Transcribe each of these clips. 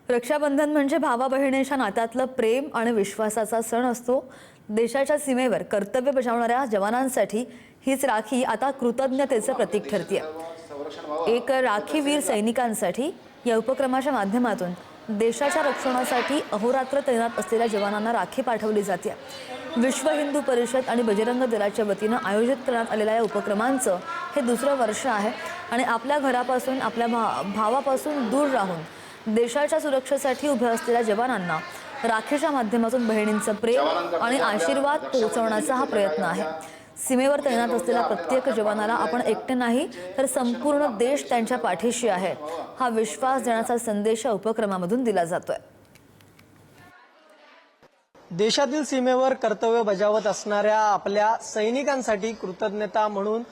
रक्षाबंधन म्हणजे भावा बहिणीच्या नात्यातलं प्रेम आणि विश्वासाचा सण असतो। देशाच्या सीमेवर कर्तव्य बजावणाऱ्या जवानांसाठी हीच राखी आता कृतज्ञतेचं प्रतीक ठरते। एक राखी वीर सैनिकांसाठी या उपक्रमाच्या माध्यमातून देशाच्या रक्षणासाठी अहोरात्र तैनात असलेल्या जवानांना राखी पाठवली जाते। विश्व हिंदू परिषद आणि बजरंग दलाच्या वतीने आयोजित करण्यात आलेल्या या उपक्रमांचं हे दुसरं वर्ष आहे आणि आपल्या घरापासून आपल्या भावापासून दूर राहून देशाच्या सुरक्षेसाठी उभे असलेल्या जवानांना राखीच्या माध्यमातून बहिणींचं प्रेम आणि आशीर्वाद पोहोचवण्याचा हा प्रयत्न आहे। सीमेवर तैनात असलेल्या प्रत्येक जवानाला आपण एकटे नाही तर संपूर्ण देश त्यांच्या पाठीशी आहे हा विश्वास देण्याचा संदेश या उपक्रमामधून दिला जातोय। देशातील सीमेवर कर्तव्य बजावत असणाऱ्या आपल्या सैनिकांसाठी कृतज्ञता म्हणून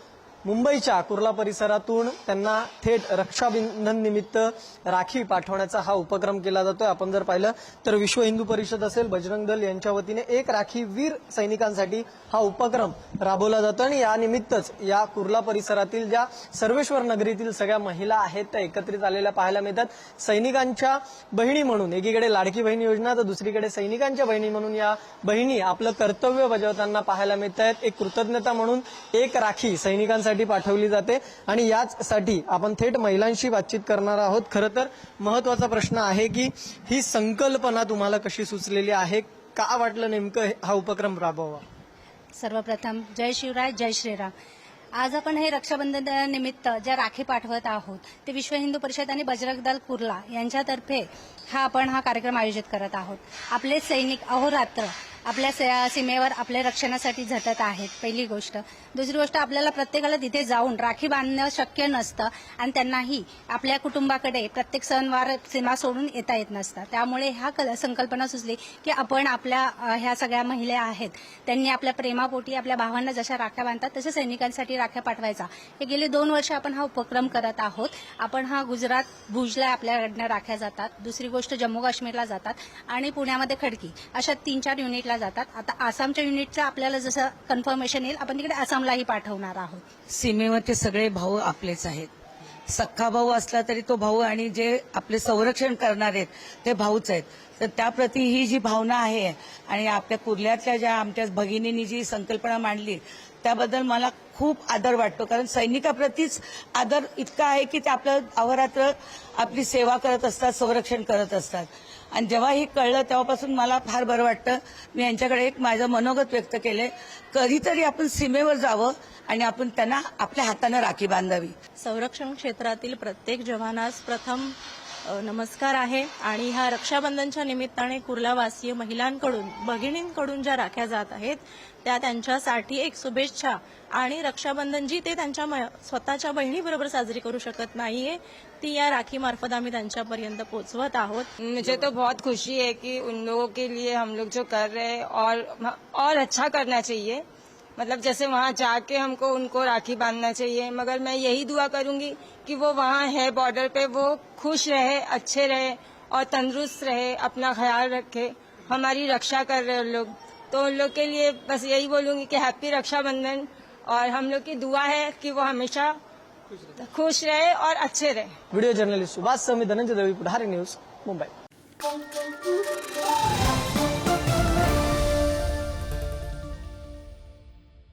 मुंबईच्या कुर्ला परिसरातून त्यांना थेट रक्षाबंधन निमित्त राखी पाठवण्याचा हा उपक्रम केला जातोय। आपण जर पाहिलं तर विश्व हिंदू परिषद असेल बजरंग दल यांच्या वतीने एक राखी वीर सैनिकांसाठी हा उपक्रम राबवला जातो आणि या निमित्तच या कुर्ला परिसरातील ज्या सर्वेश्वर नगरीतील सगळ्या महिला आहेत त्या एकत्रित आलेल्या पाहायला मिळतात। सैनिकांच्या बहिणी म्हणून एकीकडे लाडकी बहीण योजना तर दुसरीकडे सैनिकांच्या बहिणी म्हणून या बहिणी आपलं कर्तव्य बजावताना पाहायला मिळत आहेत। एक कृतज्ञता म्हणून एक राखी सैनिकांसाठी पाठवली जाते आणि याचसाठी आपण थेट महिलांशी बातचीत करणार आहोत। खरं तर महत्त्वाचा प्रश्न आहे की ही संकल्पना तुम्हाला कशी सुचलेली आहे, का वाटलं नेमकं हा उपक्रम राबवावा? सर्वप्रथम जय शिवराय जय श्रीराम। आज आपण हे रक्षाबंधन निमित्त ज्या राखी पाठवत आहोत ते विश्व हिंदू परिषद आणि बजरंग दल कुर्ला यांच्यातर्फे आपण हा कार्यक्रम आयोजित करत आहोत। आपले सैनिक अहोरात्र आपल्या सीमेवर आपल्या रक्षणासाठी झटत आहेत, पहिली गोष्ट। दुसरी गोष्ट, आपल्याला प्रत्येकाला तिथे जाऊन राखी बांधणं शक्य नसतं आणि त्यांनाही आपल्या कुटुंबाकडे प्रत्येक सणवार सीमा सोडून येता येत नसतं। त्यामुळे ह्या संकल्पना सुचली की आपण आपल्या ह्या सगळ्या महिला आहेत त्यांनी आपल्या प्रेमापोटी आपल्या भावांना जशा राख्या बांधतात तसे सैनिकांसाठी राख्या पाठवायचा। हे गेले 2 वर्ष आपण हा उपक्रम करत आहोत। आपण हा गुजरात भुजला आपल्याकडनं राख्या जातात, दुसरी गोष्ट जम्मू काश्मीरला जातात आणि पुण्यामध्ये खडकी अशा 3-4 युनिटला जातात। आता आसामच्या युनिटचं आपल्याला जसं कन्फर्मेशन येईल आपण तिकडे आसामलाही पाठवणार आहोत। सीमेवरचे सगळे भाऊ आपलेच आहेत। सख्खा भाऊ असला तरी तो भाऊ आणि जे आपले संरक्षण करणार आहेत ते भाऊच आहेत। तर त्याप्रती ही जी भावना आहे आणि आपल्या कुर्ल्यातल्या ज्या आमच्या भगिनींनी जी संकल्पना मांडली त्याबद्दल मला खूप आदर वाटतो। कारण सैनिकाप्रतीच आदर इतका आहे की ते आपलं अहोरात्र आपली सेवा करत असतात, संरक्षण करत असतात। आणि जेव्हा हे कळलं तेव्हापासून मला फार बरं वाटतं। मी यांच्याकडे एक माझं मनोगत व्यक्त केले, कधीतरी आपण सीमेवर जावं आणि आपण त्यांना आपल्या हाताने राखी बांधावी। संरक्षण क्षेत्रातील प्रत्येक जवानास प्रथम नमस्कार आहे आणि ह्या रक्षाबंधनच्या निमित्ताने कुर्लावासीय महिलांकडून भगिनींकडून ज्या राख्या जात आहेत त्या त्यांच्यासाठी एक शुभेच्छा आणि रक्षाबंधन जी ते त्यांच्या स्वतःच्या बहिणीबरोबर साजरी करू शकत नाहीये ती या राखी मार्फत आम्ही त्यांच्यापर्यंत पोहोचवत आहोत। मुझे तो बहुत खुशी है कि उन लोगों के लिए हम लोग जो कर रहे हैं और अच्छा करना चाहिए। मतलब जैसे वहाँ जाके हमको उनको राखी बांधना चाहिए, मगर मैं यही दुआ करूंगी कि वो वहाँ है बॉर्डर पे वो खुश रहे, अच्छे रहे और तंदुरुस्त रहे, अपना ख्याल रखे। हमारी रक्षा कर रहे हैं लोग, तो उन लोग के लिए बस यही बोलूंगी कि हैप्पी रक्षाबंधन और हम लोग की दुआ है कि वो हमेशा खुश रहे और अच्छे रहे। व्हिडिओ जर्नलिस्ट सुभाष समी, धनंजय दळवी, पुढारी न्यूज, मुंबई।